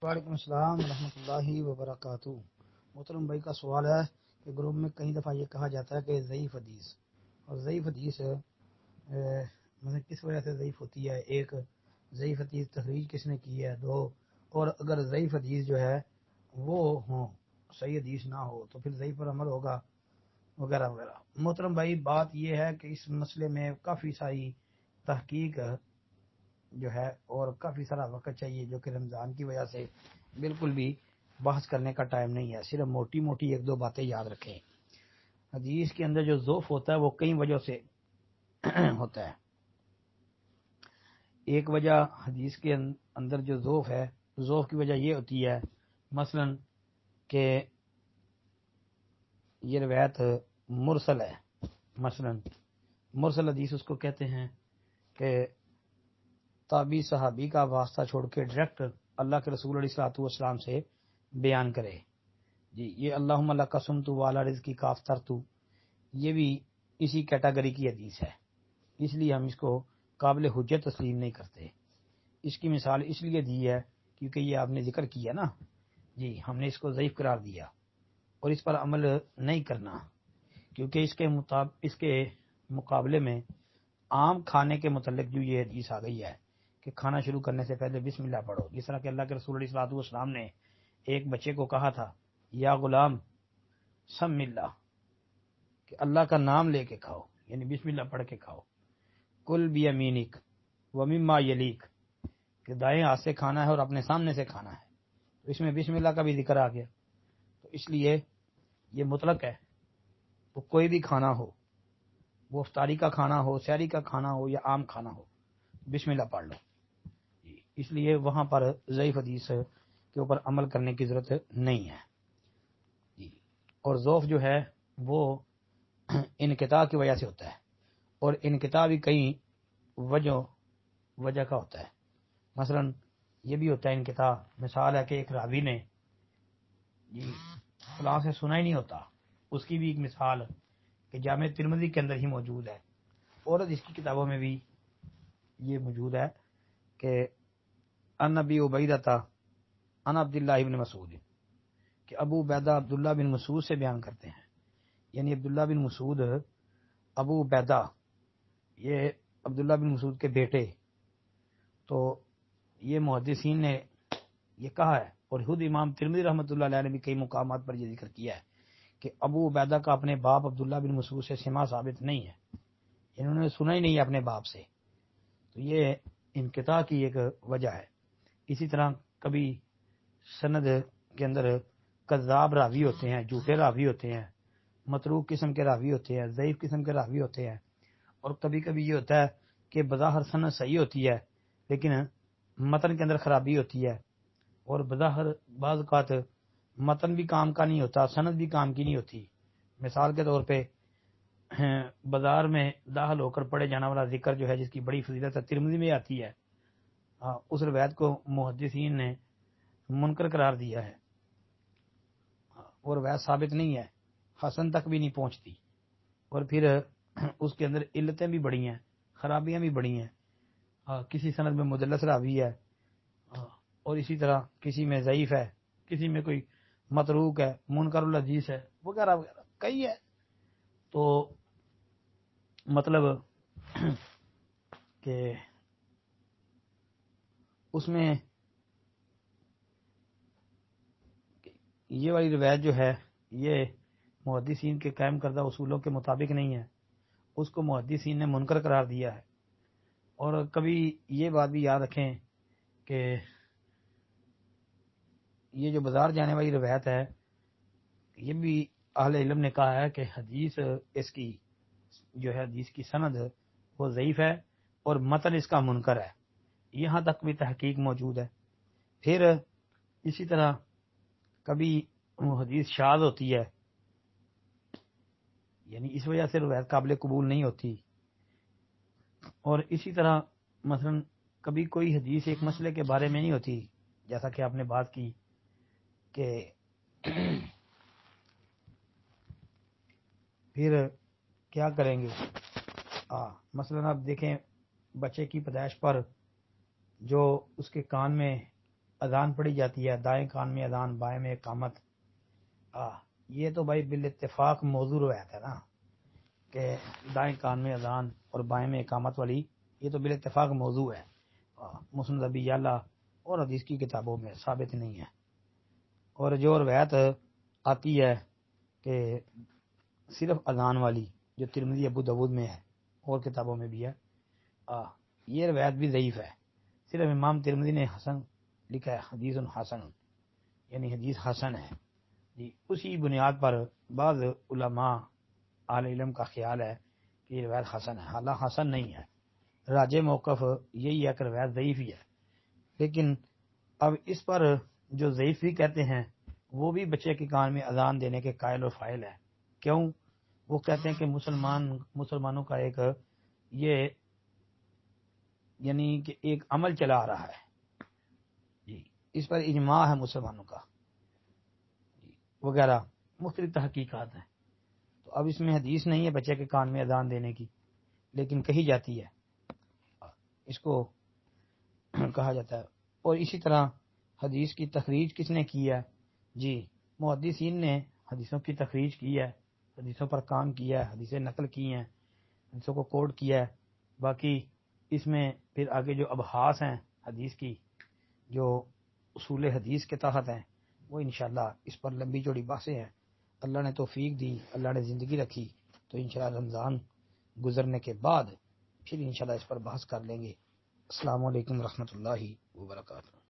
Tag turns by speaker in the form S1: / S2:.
S1: وعلیکم السلام ورحمۃ اللہ وبرکاتہ۔ محترم بھائی کا سوال ہے کہ گروپ میں کئی دفعہ یہ کہا جاتا ہے کہ ضعیف حدیث، اور ضعیف حدیث مطلب کس وجہ سے ضعیف ہوتی ہے؟ ایک، ضعیف حدیث تخریج کس نے کی ہے؟ دو، اور اگر ضعیف حدیث جو ہے وہ ہوں، صحیح حدیث نہ ہو تو پھر ضعیف پر عمل ہوگا، وغیرہ وغیرہ۔ محترم بھائی بات یہ ہے کہ اس مسئلے میں کافی ساری تحقیق جو ہے اور کافی سارا وقت چاہیے، جو کہ رمضان کی وجہ سے بالکل بھی بحث کرنے کا ٹائم نہیں ہے۔ صرف موٹی موٹی ایک دو باتیں یاد رکھیں۔ حدیث کے اندر جو ضعف ہوتا ہے وہ کئی وجہ سے ہوتا ہے۔ ایک وجہ حدیث کے اندر جو ضعف ہے، ضعف کی وجہ یہ ہوتی ہے مثلا کہ یہ روایت مرسل ہے۔ مثلا مرسل حدیث اس کو کہتے ہیں کہ تابعی صحابی کا واسطہ چھوڑ کے ڈائریکٹ اللہ کے رسول علیہ الصلوۃ والسلام سے بیان کرے۔ جی یہ اللہم لک قسمت والا رزقی کا افطرت، یہ بھی اسی کیٹاگری کی حدیث ہے، اس لیے ہم اس کو قابل حجت تسلیم نہیں کرتے۔ اس کی مثال اس لیے دی ہے کیونکہ یہ آپ نے ذکر کیا نا، جی ہم نے اس کو ضعیف قرار دیا اور اس پر عمل نہیں کرنا، کیونکہ اس کے مقابلے میں عام کھانے کے متعلق جو یہ حدیث آ گئی ہے کہ کھانا شروع کرنے سے پہلے بسم اللہ پڑھو، جس طرح کہ اللہ کے رسول علیہ الصلوۃ والسلام نے ایک بچے کو کہا تھا یا غلام سم اللہ، کہ اللہ کا نام لے کے کھاؤ، یعنی بسم اللہ پڑھ کے کھاؤ۔ کل بیمینک ومما یلیک، کہ دائیں ہاتھ سے کھانا ہے اور اپنے سامنے سے کھانا ہے، تو اس میں بسم اللہ کا بھی ذکر آ گیا، تو اس لیے یہ مطلق ہے، وہ کوئی بھی کھانا ہو، وہ افطاری کا کھانا ہو، سحری کا کھانا ہو یا عام کھانا ہو، بسم اللہ پڑھ لو۔ اس لیے وہاں پر ضعیف حدیث کے اوپر عمل کرنے کی ضرورت نہیں ہے۔ اور ضعف جو ہے وہ انقطاع کی وجہ سے ہوتا ہے، اور انقطاع بھی کئی وجہ کا ہوتا ہے۔ مثلا یہ بھی ہوتا ہے انقطاع، مثال ہے کہ ایک راوی نے فلاں سے سنا ہی نہیں ہوتا، اس کی بھی ایک مثال کہ جامع ترمذی کے اندر ہی موجود ہے، اور اس کی کتابوں میں بھی یہ موجود ہے کہ ان ابی عبیدہ ان عبداللہ بن مسعود، کہ ابو عبیدہ عبداللہ بن مسعود سے بیان کرتے ہیں، یعنی عبداللہ بن مسعود، ابو عبیدہ یہ عبداللہ بن مسعود کے بیٹے، تو یہ محدثین نے یہ کہا ہے، اور خود امام ترمذی رحمۃ اللہ علیہ نے بھی کئی مقامات پر یہ ذکر کیا ہے کہ ابو عبیدہ کا اپنے باپ عبداللہ بن مسعود سے سماع ثابت نہیں ہے، انہوں نے سنا ہی نہیں اپنے باپ سے، تو یہ انقطاع کی ایک وجہ ہے۔ اسی طرح کبھی سند کے اندر کذاب راوی ہوتے ہیں، جھوٹے راوی ہوتے ہیں، متروک قسم کے راوی ہوتے ہیں، ضعیف قسم کے راوی ہوتے ہیں، اور کبھی کبھی یہ ہوتا ہے کہ بظاہر سند صحیح ہوتی ہے لیکن متن کے اندر خرابی ہوتی ہے، اور بظاہر بعض اوقات متن بھی کام کا نہیں ہوتا، سند بھی کام کی نہیں ہوتی۔ مثال کے طور پہ بازار میں داخل ہو کر پڑھے جانے والا ذکر جو ہے، جس کی بڑی فضیلت ہے، ترمذی میں آتی ہے، اس روایت کو محدثین نے منکر قرار دیا ہے، اور روایت ثابت نہیں ہے، حسن تک بھی نہیں پہنچتی، اور پھر اس کے اندر علتیں بھی بڑی ہیں، خرابیاں بھی بڑی ہیں، کسی سند میں مدلس راوی ہے، اور اسی طرح کسی میں ضعیف ہے، کسی میں کوئی متروک ہے، منکر الحدیث ہے، وغیرہ وغیرہ کئی ہے۔ تو مطلب کہ اس میں یہ والی روایت جو ہے یہ محدثین کے قائم کردہ اصولوں کے مطابق نہیں ہے، اس کو محدثین نے منکر قرار دیا ہے۔ اور کبھی یہ بات بھی یاد رکھیں کہ یہ جو بازار جانے والی روایت ہے، یہ بھی اہل علم نے کہا ہے کہ حدیث اس کی جو ہے حدیث کی سند وہ ضعیف ہے اور متن اس کا منکر ہے، یہاں تک بھی تحقیق موجود ہے۔ پھر اسی طرح کبھی حدیث شاذ ہوتی ہے، یعنی اس وجہ سے روایت قابل قبول نہیں ہوتی، اور اسی طرح مثلا کبھی کوئی حدیث ایک مسئلے کے بارے میں نہیں ہوتی، جیسا کہ آپ نے بات کی کہ پھر کیا کریں گے، مثلا آپ دیکھیں بچے کی پیدائش پر جو اس کے کان میں اذان پڑھی جاتی ہے، دائیں کان میں اذان بائیں میں اقامت، یہ تو بھائی بالاتفاق موضوع روایت ہے نا کہ دائیں کان میں اذان اور بائیں میں اقامت والی، یہ تو بالاتفاق موضوع ہے، مسند ابی یعلا اور حدیث کی کتابوں میں ثابت نہیں ہے۔ اور جو روایت آتی ہے کہ صرف اذان والی جو ترمذی ابو داود میں ہے اور کتابوں میں بھی ہے، یہ روایت بھی ضعیف ہے۔ صرف امام ترمذی نے حسن لکھا ہے، حدیث حسن، یعنی حدیث حسن ہے جی۔ اسی بنیاد پر بعض علماء اہل علم کا خیال ہے کہ یہ روایت حسن ہے، حالانکہ حسن نہیں ہے، راجع موقف یہی ہے کہ روایت ضعیف ہی ہے۔ لیکن اب اس پر جو ضعیف بھی کہتے ہیں وہ بھی بچے کے کان میں اذان دینے کے قائل و فاعل ہے۔ کیوں؟ وہ کہتے ہیں کہ مسلمانوں کا ایک یہ یعنی کہ ایک عمل چلا آ رہا ہے جی، اس پر اجماع ہے مسلمانوں کا جی، وغیرہ مختلف تحقیقات ہیں۔ تو اب اس میں حدیث نہیں ہے بچے کے کان میں اذان دینے کی، لیکن کہی جاتی ہے، اس کو کہا جاتا ہے۔ اور اسی طرح حدیث کی تخریج کس نے کی ہے؟ جی، محدثین نے حدیثوں کی تخریج کی ہے، حدیثوں پر کام کیا ہے، حدیثیں نقل کی ہیں، حدیثوں کو کوٹ کیا ہے۔ باقی اس میں پھر آگے جو ابحاث ہیں حدیث کی، جو اصول حدیث کے تحت ہیں، وہ انشاءاللہ اس پر لمبی چوڑی بحثیں ہیں۔ اللہ نے توفیق دی، اللہ نے زندگی رکھی تو انشاءاللہ رمضان گزرنے کے بعد پھر انشاءاللہ اس پر بحث کر لیں گے۔ السلام علیکم ورحمۃ اللہ وبرکاتہ۔